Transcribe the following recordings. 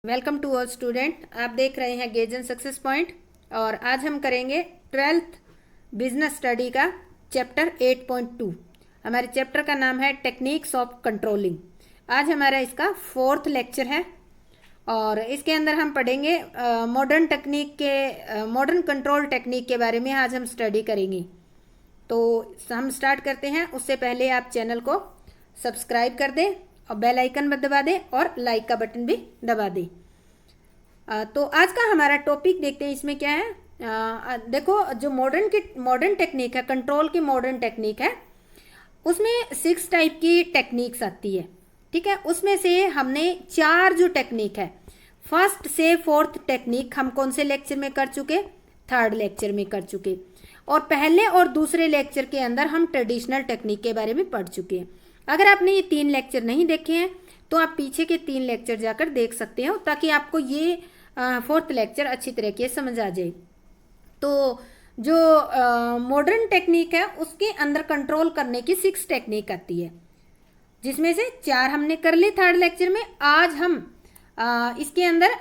Welcome to all student. आप देख रहे हैं गेज एंड सक्सेस पॉइंट और आज हम करेंगे 12th बिजनेस स्टडी का चैप्टर 8.2। हमारे चैप्टर का नाम है टेक्निक्स ऑफ कंट्रोलिंग। आज हमारा इसका 4th लेक्चर है और इसके अंदर हम पढ़ेंगे मॉडर्न कंट्रोल टेक्निक के बारे में आज हम स्टडी करेंगे। तो हम स्टार्ट करते हैं। उससे पहले आप चैनल को सब्सक्राइब कर दें और बेल आइकन दबा दें और लाइक का बटन भी दबा दें। तो आज का हमारा टॉपिक देखते हैं इसमें क्या है। देखो, जो मॉडर्न टेक्निक है, कंट्रोल की मॉडर्न टेक्निक है, उसमें 6 टाइप की टेक्निक्स आती है। ठीक है, उसमें से हमने 4 जो टेक्निक है, 1st से 4th टेक्निक हम कौन से लेक्चर में कर चुके? 3rd लेक्चर में कर चुके। और पहले और दूसरे लेक्चर के अंदर हम ट्रेडिशनल टेक्निक के बारे में पढ़ चुके हैं। अगर आपने ये 3 लेक्चर नहीं देखे हैं तो आप पीछे के 3 लेक्चर जाकर देख सकते हो, ताकि आपको ये 4th लेक्चर अच्छी तरीके से समझ आ जाए। तो जो मॉडर्न टेक्निक है उसके अंदर कंट्रोल करने की 6 टेक्निक आती है, जिसमें से 4 हमने कर ली 3rd लेक्चर में। आज हम इसके अंदर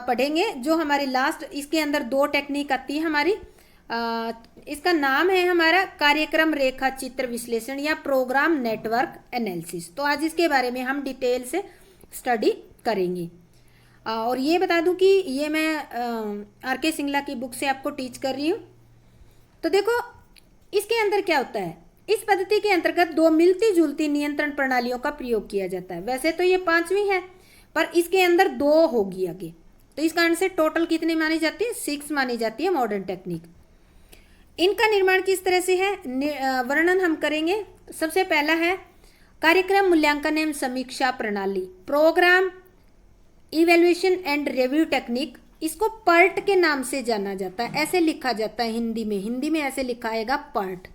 पढ़ेंगे जो हमारी लास्ट, इसके अंदर 2 टेक्निक आती है हमारी। इसका नाम है हमारा कार्यक्रम रेखा चित्र विश्लेषण या प्रोग्राम नेटवर्क एनालिसिस। तो आज इसके बारे में हम डिटेल से स्टडी करेंगे। और ये बता दूं कि ये मैं आर.के. सिंगला की बुक से आपको टीच कर रही हूँ। तो देखो, इसके अंदर क्या होता है, इस पद्धति के अंतर्गत 2 मिलती जुलती नियंत्रण प्रणालियों का प्रयोग किया जाता है। वैसे तो ये 5वीं है, पर इसके अंदर 2 होगी आगे। तो इस कारण से टोटल कितनी मानी जाती है? 6 मानी जाती है मॉडर्न टेक्निक। इनका निर्माण किस तरह से है, वर्णन हम करेंगे। सबसे पहला है कार्यक्रम मूल्यांकन एवं समीक्षा प्रणाली, programme evaluation and review technique. इसको पर्ट के नाम से जाना जाता है, ऐसे लिखा जाता है हिंदी में ऐसे लिखा आएगा पर्ट,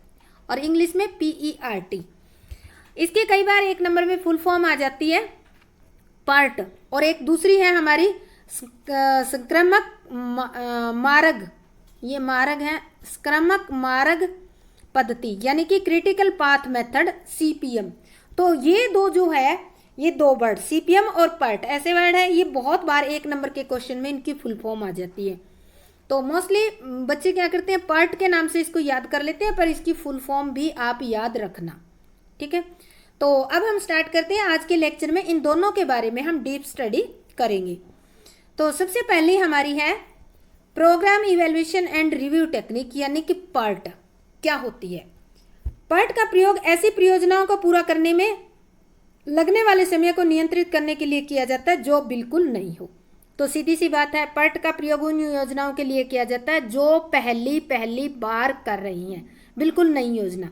और इंग्लिश में PERT। इसके कई बार 1 नंबर में फुल फॉर्म आ जाती है पर्ट, और एक दूसरी है हमारी संक्रमक मार्ग। ये मार्ग है संक्रमक मार्ग पद्धति, यानी कि क्रिटिकल पाथ मेथड, CPM। तो ये 2 जो है, ये 2 वर्ड CPM और पर्ट ऐसे वर्ड है। ये बहुत बार 1 नंबर के क्वेश्चन में इनकी फुल फॉर्म आ जाती है। तो मोस्टली बच्चे क्या करते हैं, पर्ट के नाम से इसको याद कर लेते हैं, पर इसकी फुल फॉर्म भी आप याद रखना। ठीक है, तो अब हम स्टार्ट करते हैं। आज के लेक्चर में इन दोनों के बारे में हम डीप स्टडी करेंगे। तो सबसे पहली हमारी है programme evaluation and review technique, यानी कि पर्ट। क्या होती है? पर्ट का प्रयोग ऐसी परियोजनाओं को पूरा करने में लगने वाले समय को नियंत्रित करने के लिए किया जाता है जो बिल्कुल नहीं हो। तो सीधी सी बात है, पर्ट का प्रयोग उन योजनाओं के लिए किया जाता है जो पहली बार कर रही हैं, बिल्कुल नई योजना।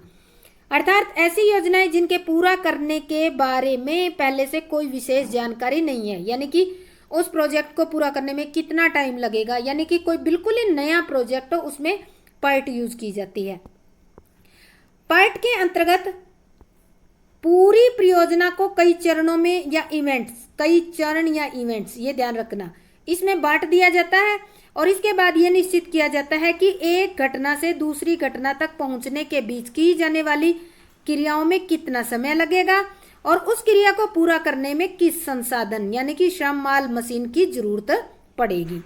अर्थात ऐसी योजनाएं जिनके पूरा करने के बारे में पहले से कोई विशेष जानकारी नहीं है, यानी कि उस प्रोजेक्ट को पूरा करने में कितना टाइम लगेगा, यानी कि कोई बिल्कुल ही नया प्रोजेक्ट हो, उसमें पर्ट यूज की जाती है। पर्ट के अंतर्गत पूरी परियोजना को कई चरणों में या इवेंट्स, कई चरण या इवेंट्स, ये ध्यान रखना, इसमें बांट दिया जाता है। और इसके बाद यह निश्चित किया जाता है कि एक घटना से दूसरी घटना तक पहुंचने के बीच की जाने वाली क्रियाओं में कितना समय लगेगा और उस क्रिया को पूरा करने में किस संसाधन, यानी कि श्रम, माल, मशीन की जरूरत पड़ेगी।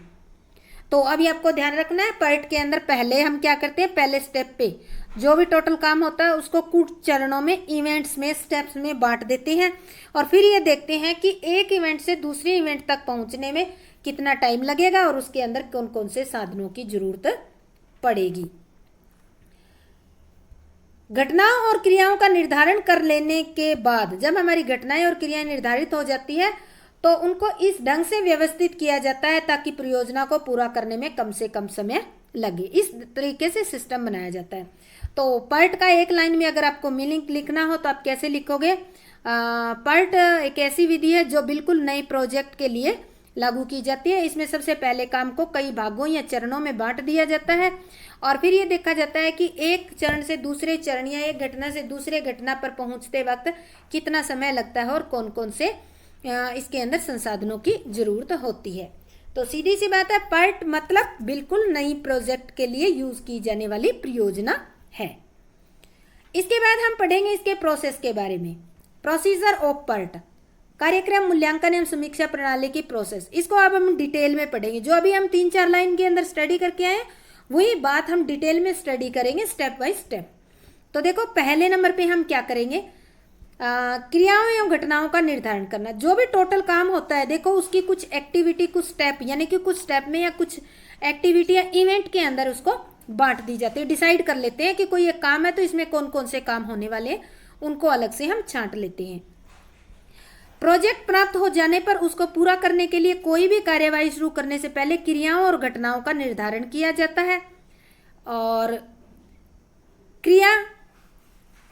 तो अभी आपको ध्यान रखना है, पर्ट के अंदर पहले हम क्या करते हैं, पहले स्टेप पे जो भी टोटल काम होता है उसको कुछ चरणों में, इवेंट्स में, स्टेप्स में बांट देते हैं, और फिर ये देखते हैं कि एक इवेंट से दूसरे इवेंट तक पहुंचने में कितना टाइम लगेगा और उसके अंदर कौन कौन से साधनों की जरूरत पड़ेगी। घटनाओं और क्रियाओं का निर्धारण कर लेने के बाद, जब हमारी घटनाएं और क्रियाएं निर्धारित हो जाती है, तो उनको इस ढंग से व्यवस्थित किया जाता है ताकि परियोजना को पूरा करने में कम से कम समय लगे। इस तरीके से सिस्टम बनाया जाता है। तो पर्ट का एक लाइन में अगर आपको मीनिंग लिखना हो तो आप कैसे लिखोगे? पर्ट एक ऐसी विधि है जो बिल्कुल नए प्रोजेक्ट के लिए लागू की जाती है। इसमें सबसे पहले काम को कई भागों या चरणों में बांट दिया जाता है, और फिर ये देखा जाता है कि एक चरण से दूसरे चरण या एक घटना से दूसरे घटना पर पहुंचते वक्त कितना समय लगता है और कौन कौन से इसके अंदर संसाधनों की जरूरत होती है। तो सीधी सी बात है, पर्ट मतलब बिल्कुल नई प्रोजेक्ट के लिए यूज की जाने वाली परियोजना है। इसके बाद हम पढ़ेंगे इसके प्रोसेस के बारे में। प्रोसीजर ऑफ पर्ट, कार्यक्रम मूल्यांकन एवं समीक्षा प्रणाली की प्रोसेस, इसको अब हम डिटेल में पढ़ेंगे। जो अभी हम 3-4 लाइन के अंदर स्टडी करके आए वही बात हम डिटेल में स्टडी करेंगे स्टेप बाय स्टेप। तो देखो पहले नंबर पे हम क्या करेंगे, क्रियाओं एवं घटनाओं का निर्धारण करना। जो भी टोटल काम होता है देखो उसकी कुछ एक्टिविटी, कुछ स्टेप, यानी कि कुछ स्टेप में या कुछ एक्टिविटी या इवेंट के अंदर उसको बांट दी जाती है। डिसाइड कर लेते हैं कि कोई एक काम है तो इसमें कौन कौन से काम होने वाले हैं, उनको अलग से हम छांट लेते हैं। प्रोजेक्ट प्राप्त हो जाने पर उसको पूरा करने के लिए कोई भी कार्यवाही शुरू करने से पहले क्रियाओं और घटनाओं का निर्धारण किया जाता है। और क्रिया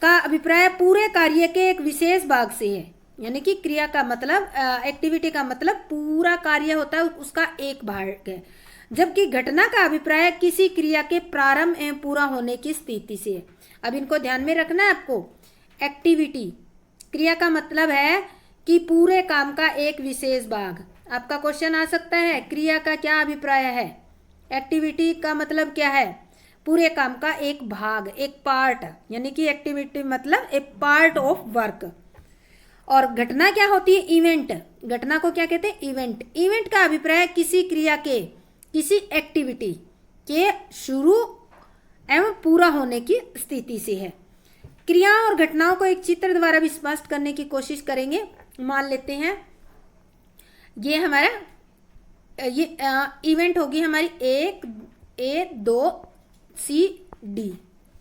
का अभिप्राय पूरे कार्य के एक विशेष भाग से है, यानी कि क्रिया का मतलब एक्टिविटी का मतलब पूरा कार्य होता है उसका एक भाग है, जबकि घटना का अभिप्राय किसी क्रिया के प्रारंभ एवं पूरा होने की स्थिति से है। अब इनको ध्यान में रखना है आपको। एक्टिविटी, क्रिया का मतलब है कि पूरे काम का एक विशेष भाग। आपका क्वेश्चन आ सकता है क्रिया का क्या अभिप्राय है, एक्टिविटी का मतलब क्या है, पूरे काम का एक भाग, एक पार्ट, यानी कि एक्टिविटी मतलब ए पार्ट ऑफ वर्क। और घटना क्या होती है, इवेंट। घटना को क्या कहते हैं, इवेंट। इवेंट का अभिप्राय किसी क्रिया के, किसी एक्टिविटी के शुरू एवं पूरा होने की स्थिति से है। क्रियाओं और घटनाओं को एक चित्र द्वारा भी स्पष्ट करने की कोशिश करेंगे। मान लेते हैं ये हमारा ये इवेंट होगी हमारी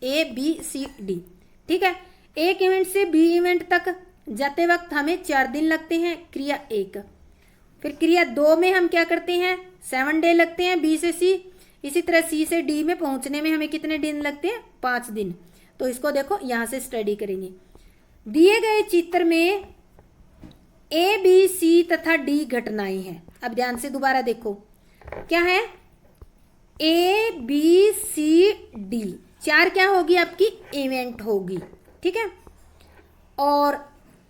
ABCD, ठीक है। एक इवेंट से बी इवेंट तक जाते वक्त हमें 4 दिन लगते हैं, क्रिया 1। फिर क्रिया 2 में हम क्या करते हैं, 7 डे लगते हैं, बी से सी। इसी तरह सी से डी में पहुंचने में हमें कितने दिन लगते हैं, 5 दिन। तो इसको देखो यहां से स्टडी करेंगे। दिए गए चित्र में A, B, C तथा D घटनाएं हैं। अब ध्यान से दोबारा देखो क्या है, A, B, C, D 4 क्या होगी आपकी, इवेंट होगी, ठीक है। और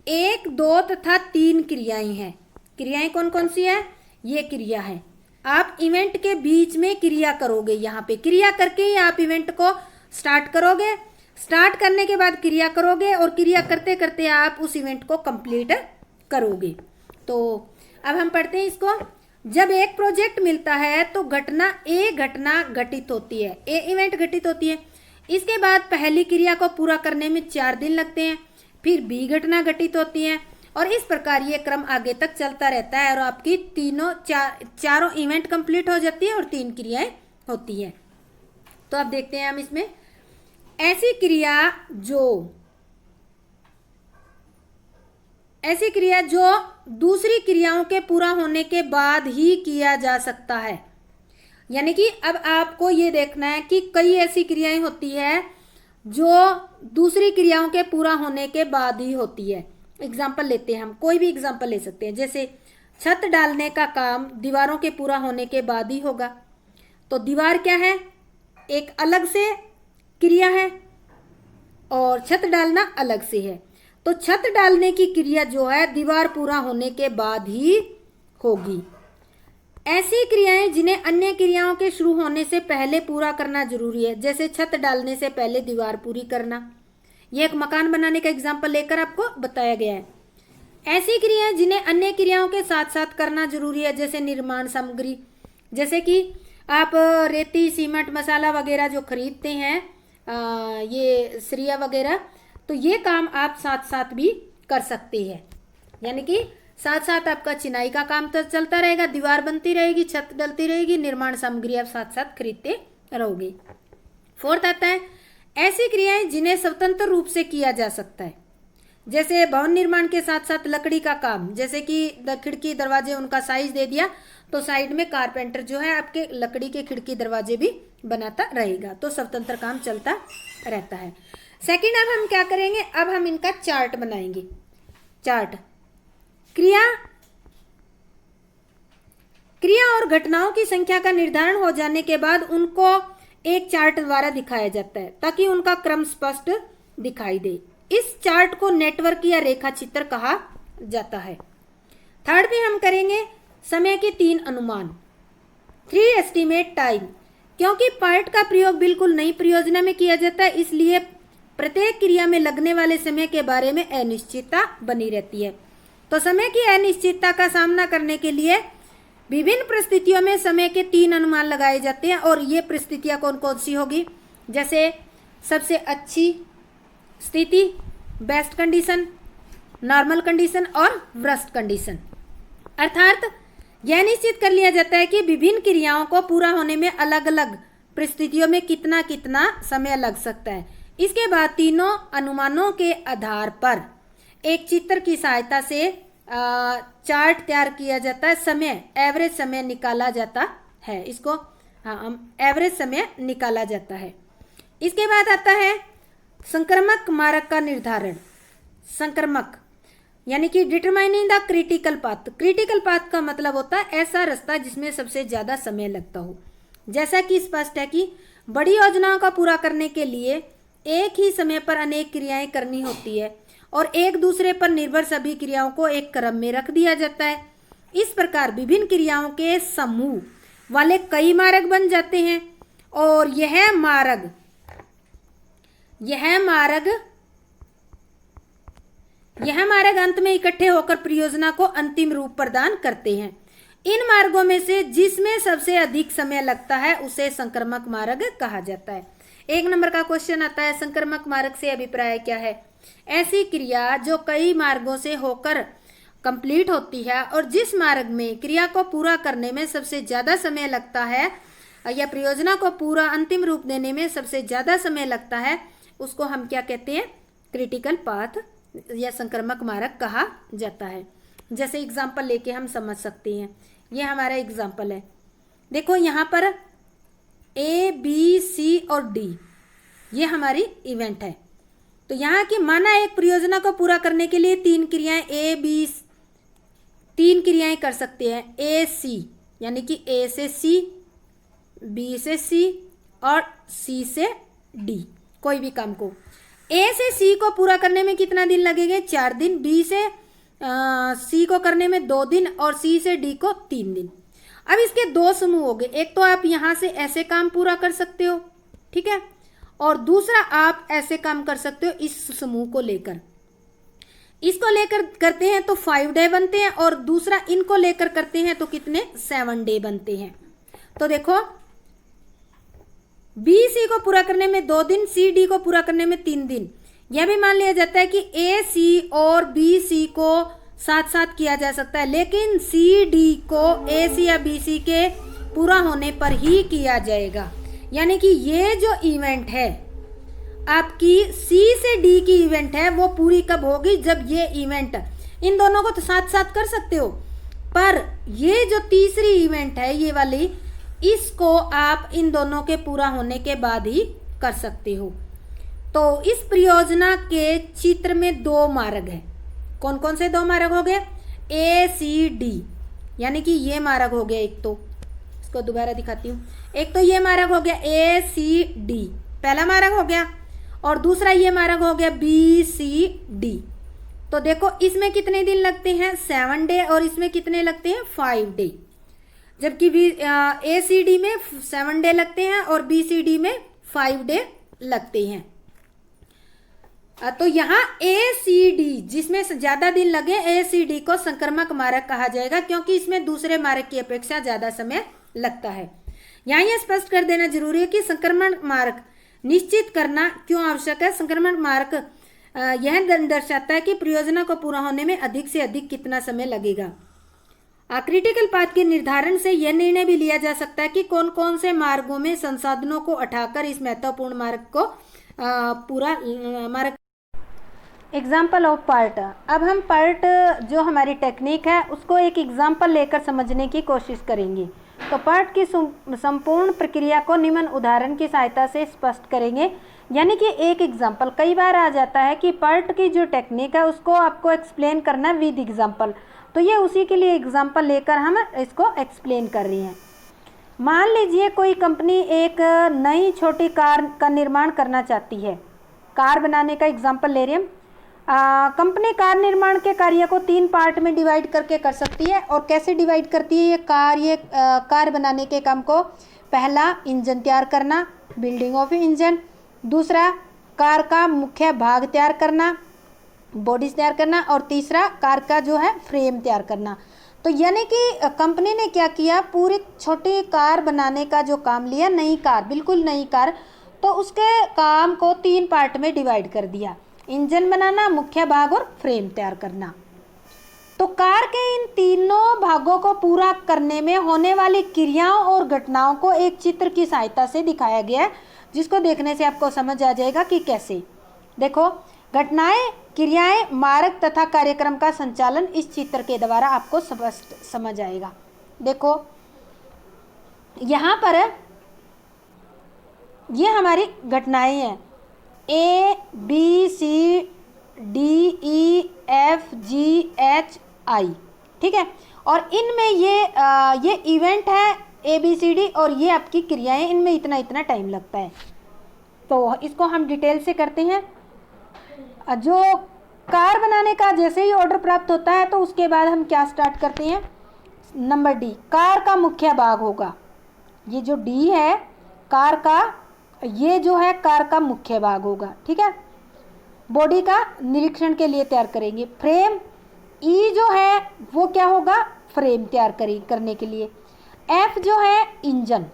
1, 2 तथा 3 क्रियाएं हैं। क्रियाएं कौन कौन सी है, ये क्रिया है। आप इवेंट के बीच में क्रिया करोगे, यहाँ पे क्रिया करके ही आप इवेंट को स्टार्ट करोगे। स्टार्ट करने के बाद क्रिया करोगे और क्रिया करते करते आप उस इवेंट को कंप्लीट करोगे। तो अब हम पढ़ते हैं इसको। जब एक प्रोजेक्ट मिलता है तो घटना ए घटना घटित होती है, ए इवेंट घटित होती है। इसके बाद पहली क्रिया को पूरा करने में 4 दिन लगते हैं, फिर बी घटना घटित होती है और इस प्रकार ये क्रम आगे तक चलता रहता है और आपकी चारों इवेंट कंप्लीट हो जाती है और 3 क्रियाएं होती है। तो अब देखते हैं हम इसमें ऐसी क्रिया जो दूसरी क्रियाओं के पूरा होने के बाद ही किया जा सकता है। यानी कि अब आपको ये देखना है कि कई ऐसी क्रियाएं होती है जो दूसरी क्रियाओं के पूरा होने के बाद ही होती है। एग्जाम्पल लेते हैं हम, कोई भी एग्जाम्पल ले सकते हैं। जैसे छत डालने का काम दीवारों के पूरा होने के बाद ही होगा। तो दीवार क्या है, एक अलग से क्रिया है और छत डालना अलग से है। तो छत डालने की क्रिया जो है दीवार पूरा होने के बाद ही होगी। ऐसी क्रियाएं जिन्हें अन्य क्रियाओं के शुरू होने से पहले पूरा करना जरूरी है, जैसे छत डालने से पहले दीवार पूरी करना। यह एक मकान बनाने का एग्जाम्पल लेकर आपको बताया गया है। ऐसी क्रियाएं जिन्हें अन्य क्रियाओं के साथ साथ करना जरूरी है, जैसे निर्माण सामग्री, जैसे कि आप रेती, सीमेंट, मसाला वगैरह जो खरीदते हैं, ये सरिया वगैरह, तो ये काम आप साथ साथ भी कर सकते हैं। यानी कि साथ साथ आपका चिनाई का काम तो चलता रहेगा, दीवार बनती रहेगी, छत डलती रहेगी, निर्माण सामग्री आप साथ साथ खरीदते रहोगे। 4th आता है ऐसी क्रियाएं जिन्हें स्वतंत्र रूप से किया जा सकता है, जैसे भवन निर्माण के साथ साथ लकड़ी का काम, जैसे कि खिड़की दरवाजे उनका साइज दे दिया तो साइड में कारपेंटर जो है आपके लकड़ी के खिड़की दरवाजे भी बनाता रहेगा, तो स्वतंत्र काम चलता रहता है। सेकंड, अब हम क्या करेंगे, अब हम इनका चार्ट बनाएंगे। चार्ट, क्रिया और घटनाओं की संख्या का निर्धारण हो जाने के बाद उनको एक चार्ट द्वारा दिखाया जाता है ताकि उनका क्रम स्पष्ट दिखाई दे। इस चार्ट को नेटवर्क या रेखा चित्र कहा जाता है। 3rd में हम करेंगे समय के 3 अनुमान, 3 एस्टीमेट टाइम। क्योंकि पार्ट का प्रयोग बिल्कुल नई परियोजना में किया जाता है, इसलिए प्रत्येक क्रिया में लगने वाले समय के बारे में अनिश्चितता बनी रहती है। तो समय की अनिश्चितता का सामना करने के लिए विभिन्न परिस्थितियों में समय के 3 अनुमान लगाए जाते हैं। और ये परिस्थितियां कौन कौन सी होगी? जैसे सबसे अच्छी स्थिति, बेस्ट कंडीशन, नॉर्मल कंडीशन और वर्स्ट कंडीशन। अर्थात यह निश्चित कर लिया जाता है कि विभिन्न क्रियाओं को पूरा होने में अलग अलग परिस्थितियों में कितना कितना समय लग सकता है। इसके बाद तीनों अनुमानों के आधार पर एक चित्र की सहायता से चार्ट तैयार किया जाता है, समय एवरेज समय निकाला जाता है। इसको एवरेज समय निकाला जाता है। इसके बाद आता है संक्रमक मार्ग का निर्धारण। संक्रमक यानी कि determining the critical path. Critical path का मतलब होता है ऐसा रास्ता जिसमें सबसे ज्यादा समय लगता हो। जैसा कि स्पष्ट है कि बड़ी योजनाओं का पूरा करने के लिए एक ही समय पर अनेक क्रियाएं करनी होती है और एक दूसरे पर निर्भर सभी क्रियाओं को एक क्रम में रख दिया जाता है। इस प्रकार विभिन्न क्रियाओं के समूह वाले कई मार्ग बन जाते हैं और यह मार्ग अंत में इकट्ठे होकर परियोजना को अंतिम रूप प्रदान करते हैं। इन मार्गों में से जिसमें सबसे अधिक समय लगता है उसे संक्रमक मार्ग कहा जाता है। 1 नंबर का क्वेश्चन आता है, संक्रमक मार्ग से अभिप्राय क्या है? ऐसी क्रिया जो कई मार्गों से होकर कंप्लीट होती है और जिस मार्ग में क्रिया को पूरा करने में सबसे ज्यादा समय लगता है या परियोजना को पूरा अंतिम रूप देने में सबसे ज्यादा समय लगता है, उसको हम क्या कहते हैं? क्रिटिकल पाथ या संक्रमक मार्ग कहा जाता है। जैसे एग्जाम्पल लेके हम समझ सकते हैं। ये हमारा एग्जाम्पल है। देखो यहाँ पर A, B, C और D ये हमारी इवेंट है। तो यहाँ की माना एक परियोजना को पूरा करने के लिए 3 क्रियाएं कर सकते हैं। A, C यानी कि A से C, B से C और C से D कोई भी काम को। A से C को पूरा करने में कितना दिन लगेंगे? 4 दिन। B से C को करने में 2 दिन और C से D को 3 दिन। अब इसके 2 समूह हो गए। एक तो आप यहाँ से ऐसे काम पूरा कर सकते हो, ठीक है, और दूसरा आप ऐसे काम कर सकते हो इस समूह को लेकर। इसको लेकर करते हैं तो 5 डे बनते हैं और दूसरा इनको लेकर करते हैं तो कितने? 7 डे बनते हैं। तो देखो B C को पूरा करने में 2 दिन, C D को पूरा करने में 3 दिन। यह भी मान लिया जाता है कि A C और B C को साथ साथ किया जा सकता है, लेकिन C D को A C या B C के पूरा होने पर ही किया जाएगा। यानी कि ये जो इवेंट है आपकी C से D की इवेंट है, वो पूरी कब होगी? जब ये इवेंट, इन दोनों को तो साथ साथ कर सकते हो, पर ये जो तीसरी इवेंट है ये वाली, इसको आप इन दोनों के पूरा होने के बाद ही कर सकते हो। तो इस परियोजना के चित्र में 2 मार्ग हैं। कौन कौन से 2 मार्ग हो गए? A C D यानी कि ये मार्ग हो गया एक तो, इसको दोबारा दिखाती हूँ। एक तो ये मार्ग हो गया A C D, पहला मार्ग हो गया, और दूसरा ये मार्ग हो गया B C D। तो देखो इसमें कितने दिन लगते हैं? 7 डे, और इसमें कितने लगते हैं? 5 डे। जबकि A C D में 7 डे लगते हैं और B C D में 5 डे लगते हैं। तो यहाँ A C D जिसमें ज्यादा दिन लगे, A C D को संक्रमक मार्ग कहा जाएगा, क्योंकि इसमें दूसरे मार्ग की अपेक्षा ज्यादा समय लगता है। यहाँ यह स्पष्ट कर देना जरूरी है कि संक्रमण मार्ग निश्चित करना क्यों आवश्यक है। संक्रमण मार्ग यह दर्शाता है कि परियोजना को पूरा होने में अधिक से अधिक कितना समय लगेगा। क्रिटिकल पाथ के निर्धारण से यह निर्णय भी लिया जा सकता है कि कौन कौन से मार्गों में संसाधनों को उठाकर इस महत्वपूर्ण मार्ग को पूरा मार्ग। Example of part. अब हम पार्ट जो हमारी टेक्निक है उसको एक एग्जाम्पल लेकर समझने की कोशिश करेंगे। तो पार्ट की संपूर्ण प्रक्रिया को निम्न उदाहरण की सहायता से स्पष्ट करेंगे। यानी कि एक एग्जाम्पल, कई बार आ जाता है कि पार्ट की जो टेक्निक है उसको आपको एक्सप्लेन करना विद एग्जाम्पल, तो ये उसी के लिए एग्जाम्पल लेकर हम इसको एक्सप्लेन कर रही हैं। मान लीजिए कोई कंपनी एक नई छोटी कार का निर्माण करना चाहती है। कार बनाने का एग्जाम्पल ले रही हम। कंपनी कार निर्माण के कार्य को 3 पार्ट में डिवाइड करके कर सकती है। और कैसे डिवाइड करती है? ये कार बनाने के काम को, पहला इंजन तैयार करना, बिल्डिंग ऑफ इंजन, दूसरा कार का मुख्य भाग तैयार करना, बॉडीज तैयार करना, और तीसरा कार का जो है फ्रेम तैयार करना। तो यानी कि कंपनी ने क्या किया, पूरी छोटी कार बनाने का जो काम लिया, नई कार, बिल्कुल नई कार, तो उसके काम को 3 पार्ट में डिवाइड कर दिया, इंजन बनाना, मुख्य भाग और फ्रेम तैयार करना। तो कार के इन तीनों भागों को पूरा करने में होने वाली क्रियाओं और घटनाओं को एक चित्र की सहायता से दिखाया गया है, जिसको देखने से आपको समझ आ जाएगा कि कैसे। देखो, घटनाएं, क्रियाएं, मार्ग तथा कार्यक्रम का संचालन इस चित्र के द्वारा आपको स्पष्ट समझ आएगा। देखो यहाँ पर ये हमारी घटनाएं हैं, A B C D E F G H I, ठीक है। और इनमें ये इवेंट है ABCD, और ये आपकी क्रियाएं, इनमें इतना इतना टाइम लगता है। तो इसको हम डिटेल से करते हैं। जो कार बनाने का जैसे ही ऑर्डर प्राप्त होता है तो उसके बाद हम क्या स्टार्ट करते हैं, नंबर D, कार का मुख्य भाग होगा। ये जो D है कार का, ये जो है कार का मुख्य भाग होगा, ठीक है। बॉडी का निरीक्षण के लिए तैयार करेंगे। फ्रेम E जो है वो क्या होगा, फ्रेम तैयार करने के लिए। F जो है इंजन,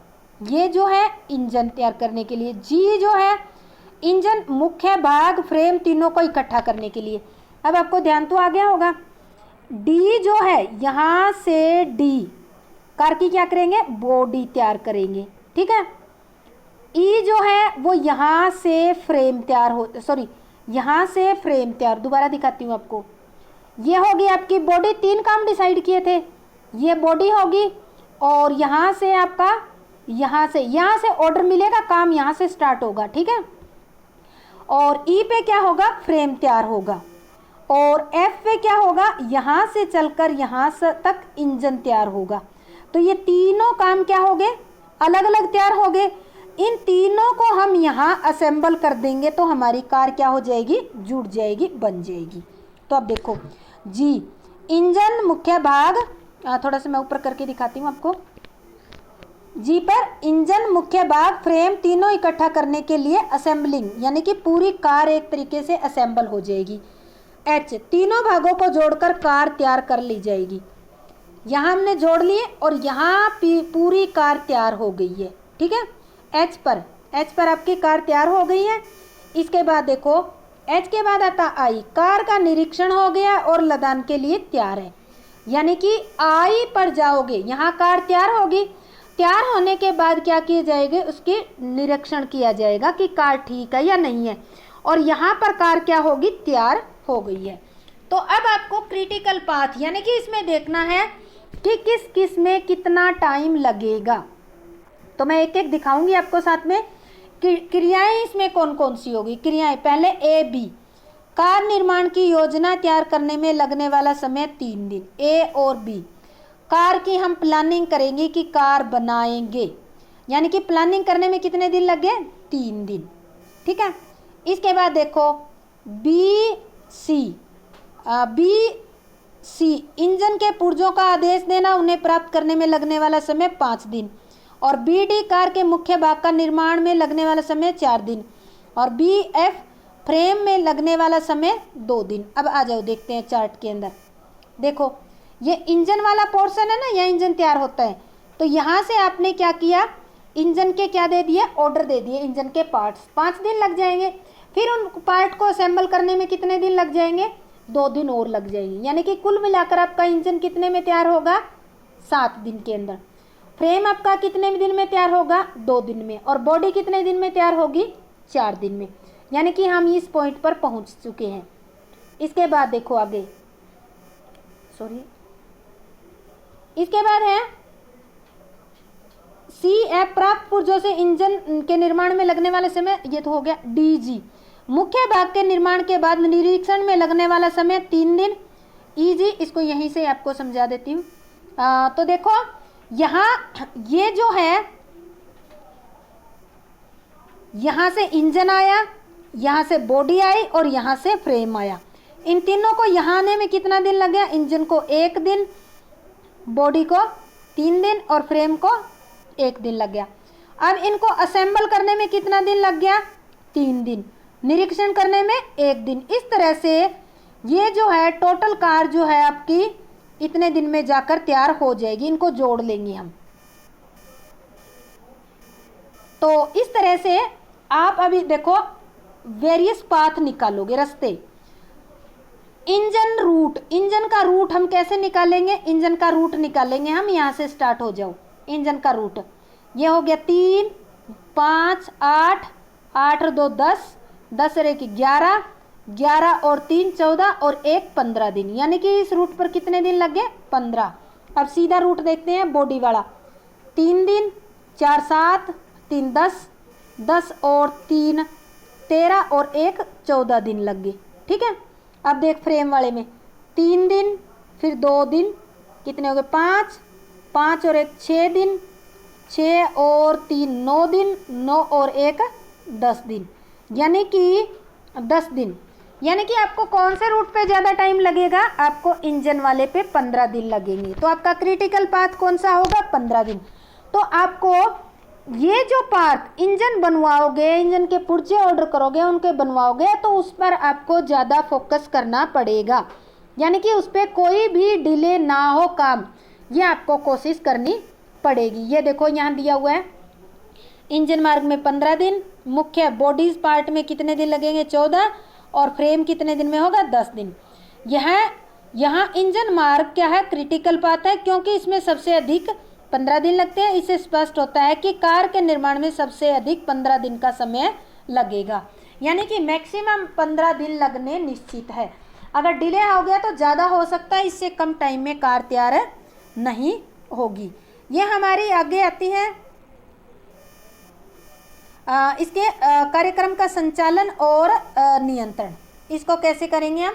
ये जो है इंजन तैयार करने के लिए। G जो है इंजन, मुख्य भाग, फ्रेम, तीनों को इकट्ठा करने के लिए। अब आपको ध्यान तो आ गया होगा। D जो है यहाँ से D, कार की क्या करेंगे, बॉडी तैयार करेंगे, ठीक है। E जो है वो यहाँ से फ्रेम तैयार हो, सॉरी यहाँ से फ्रेम तैयार, दोबारा दिखाती हूँ आपको। ये होगी आपकी बॉडी, 3 काम डिसाइड किए थे, ये बॉडी होगी, और यहाँ से आपका यहाँ से ऑर्डर मिलेगा, काम यहाँ से स्टार्ट होगा, ठीक है। और E पे क्या होगा, फ्रेम तैयार होगा। और F पे क्या होगा, यहाँ से चलकर यहाँ तक इंजन तैयार होगा। तो ये तीनों काम क्या हो गए, अलग अलग तैयार हो गए। इन तीनों को हम यहाँ असेंबल कर देंगे तो हमारी कार क्या हो जाएगी, जुड़ जाएगी, बन जाएगी। तो अब देखो जी, इंजन, मुख्य भाग, थोड़ा सा मैं ऊपर करके दिखाती हूँ आपको। जी पर इंजन, मुख्य भाग, फ्रेम, तीनों इकट्ठा करने के लिए असेंबलिंग, यानी कि पूरी कार एक तरीके से असेंबल हो जाएगी। H, तीनों भागों को जोड़कर कार तैयार कर ली जाएगी। यहाँ हमने जोड़ लिए और यहाँ पूरी कार तैयार हो गई है, ठीक है। H पर आपकी कार तैयार हो गई है। इसके बाद देखो H के बाद आता I, कार का निरीक्षण हो गया और लदान के लिए तैयार है। यानी कि I पर जाओगे, यहाँ कार तैयार होगी, तैयार होने के बाद क्या किए जाएंगे, उसके निरीक्षण किया जाएगा कि कार ठीक है या नहीं है, और यहाँ पर कार क्या होगी, तैयार हो गई है। तो अब आपको क्रिटिकल पाथ, यानी कि इसमें देखना है कि किस किस में कितना टाइम लगेगा। तो मैं एक एक दिखाऊंगी आपको साथ में। क्रियाएं इसमें कौन कौन सी होगी। क्रियाएं, पहले A B, कार निर्माण की योजना तैयार करने में लगने वाला समय 3 दिन। A और B, कार की हम प्लानिंग करेंगे कि कार बनाएंगे, यानी कि प्लानिंग करने में कितने दिन लग गए, 3 दिन, ठीक है। इसके बाद देखो B C, इंजन के पुर्जों का आदेश देना, उन्हें प्राप्त करने में लगने वाला समय 5 दिन। और B D, कार के मुख्य भाग का निर्माण में लगने वाला समय 4 दिन। और B F, फ्रेम में लगने वाला समय 2 दिन। अब आ जाओ देखते हैं चार्ट के अंदर। देखो ये इंजन वाला पोर्शन है ना, यह इंजन तैयार होता है। तो यहाँ से आपने क्या किया, इंजन के क्या दे दिए, ऑर्डर दे दिए, इंजन के पार्ट्स, 5 दिन लग जाएंगे। फिर उन पार्ट को असेंबल करने में कितने दिन लग जाएंगे, 2 दिन और लग जाएंगे। यानी कि कुल मिलाकर आपका इंजन कितने में तैयार होगा, 7 दिन के अंदर। फ्रेम आपका कितने दिन में तैयार होगा, 2 दिन में। और बॉडी कितने दिन में तैयार होगी, 4 दिन में। यानी कि हम इस पॉइंट पर पहुंच चुके हैं। इसके बाद देखो आगे, इसके बाद है CF, प्राप्त पुर्जों से इंजन के निर्माण में लगने वाले समय, ये तो हो गया। DG, मुख्य भाग के निर्माण के बाद निरीक्षण में लगने वाला समय 3 दिन। EG, इसको यहीं से आपको समझा देती हूँ। तो देखो यहाँ ये जो है, यहाँ से इंजन आया, यहाँ से बॉडी आई और यहाँ से फ्रेम आया। इन तीनों को यहाँ आने में कितना दिन लग गया, इंजन को 1 दिन, बॉडी को 3 दिन और फ्रेम को 1 दिन लग गया। अब इनको असेंबल करने में कितना दिन लग गया, 3 दिन, निरीक्षण करने में 1 दिन। इस तरह से ये जो है टोटल कार जो है आपकी इतने दिन में जाकर तैयार हो जाएगी। इनको जोड़ लेंगे हम। तो इस तरह से आप अभी देखो वेरियस पाथ निकालोगे, रास्ते। इंजन रूट, इंजन का रूट हम कैसे निकालेंगे? इंजन का रूट निकालेंगे हम, यहां से स्टार्ट हो जाओ। इंजन का रूट ये हो गया 3 5 8, 8 और 2 10, 10 और 1 11, 11 और 3 14 और 1 15 दिन, यानी कि इस रूट पर कितने दिन लग गए? 15। अब सीधा रूट देखते हैं बॉडी वाला। 3 दिन, 4 7, 3 10, 10 और 3 13 और 1 14 दिन लग गए। ठीक है। अब देख फ्रेम वाले में 3 दिन, फिर 2 दिन, कितने हो गए? 5, 5 और 1 6 दिन, 6 और 3 9 दिन, 9 और 1 10 दिन, यानी कि 10 दिन। यानी कि आपको कौन से रूट पे ज़्यादा टाइम लगेगा? आपको इंजन वाले पे 15 दिन लगेंगे। तो आपका क्रिटिकल पाथ कौन सा होगा? 15 दिन। तो आपको ये जो पार्ट इंजन बनवाओगे, इंजन के पुर्जे ऑर्डर करोगे, उनके बनवाओगे, तो उस पर आपको ज़्यादा फोकस करना पड़ेगा, यानी कि उस पर कोई भी डिले ना हो काम, ये आपको कोशिश करनी पड़ेगी। ये देखो यहाँ दिया हुआ है इंजन मार्ग में 15 दिन, मुख्य बॉडीज पार्ट में कितने दिन लगेंगे? 14, और फ्रेम कितने दिन में होगा? 10 दिन। यहाँ इंजन मार्ग क्या है? क्रिटिकल पाथ है, क्योंकि इसमें सबसे अधिक 15 दिन लगते हैं। इससे स्पष्ट होता है कि कार के निर्माण में सबसे अधिक 15 दिन का समय लगेगा, यानी कि मैक्सिमम 15 दिन लगने निश्चित है। अगर डिले हो गया तो ज़्यादा हो सकता है, इससे कम टाइम में कार तैयार नहीं होगी। ये हमारी आगे आती है इसके कार्यक्रम का संचालन और नियंत्रण। इसको कैसे करेंगे हम?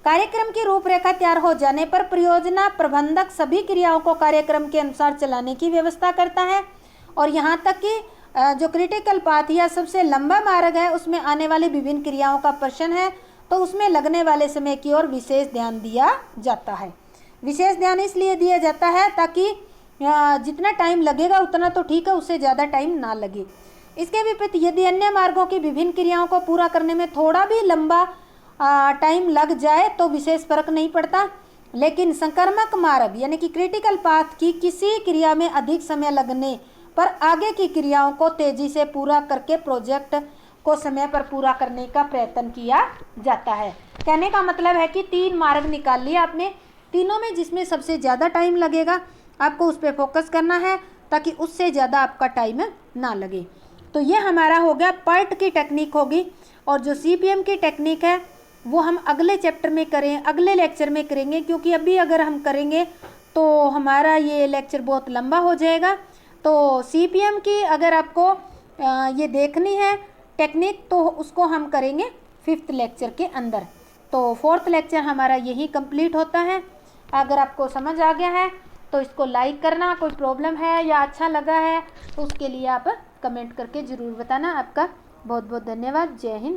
कार्यक्रम की रूपरेखा तैयार हो जाने पर परियोजना प्रबंधक सभी क्रियाओं को कार्यक्रम के अनुसार चलाने की व्यवस्था करता है, और यहाँ तक कि जो क्रिटिकल पाथ या सबसे लंबा मार्ग है उसमें आने वाली विभिन्न क्रियाओं का प्रश्न है, तो उसमें लगने वाले समय की ओर विशेष ध्यान दिया जाता है। विशेष ध्यान इसलिए दिया जाता है ताकि जितना टाइम लगेगा उतना तो ठीक है, उससे ज़्यादा टाइम ना लगे। इसके विपरीत यदि अन्य मार्गों की विभिन्न क्रियाओं को पूरा करने में थोड़ा भी लंबा टाइम लग जाए तो विशेष फर्क नहीं पड़ता, लेकिन संक्रामक मार्ग यानी कि क्रिटिकल पाथ की किसी क्रिया में अधिक समय लगने पर आगे की क्रियाओं को तेजी से पूरा करके प्रोजेक्ट को समय पर पूरा करने का प्रयत्न किया जाता है। कहने का मतलब है कि 3 मार्ग निकाल लिए आपने, तीनों में जिसमें सबसे ज़्यादा टाइम लगेगा आपको उस पर फोकस करना है ताकि उससे ज़्यादा आपका टाइम ना लगे। तो ये हमारा हो गया पर्ट की टेक्निक होगी, और जो CPM की टेक्निक है वो हम अगले चैप्टर में करें, अगले लेक्चर में करेंगे, क्योंकि अभी अगर हम करेंगे तो हमारा ये लेक्चर बहुत लंबा हो जाएगा। तो CPM की अगर आपको ये देखनी है टेक्निक तो उसको हम करेंगे 5th लेक्चर के अंदर। तो 4th लेक्चर हमारा यही कंप्लीट होता है। अगर आपको समझ आ गया है तो इसको लाइक करना, कोई प्रॉब्लम है या अच्छा लगा है तो उसके लिए आप कमेंट करके ज़रूर बताना। आपका बहुत बहुत धन्यवाद। जय हिंद।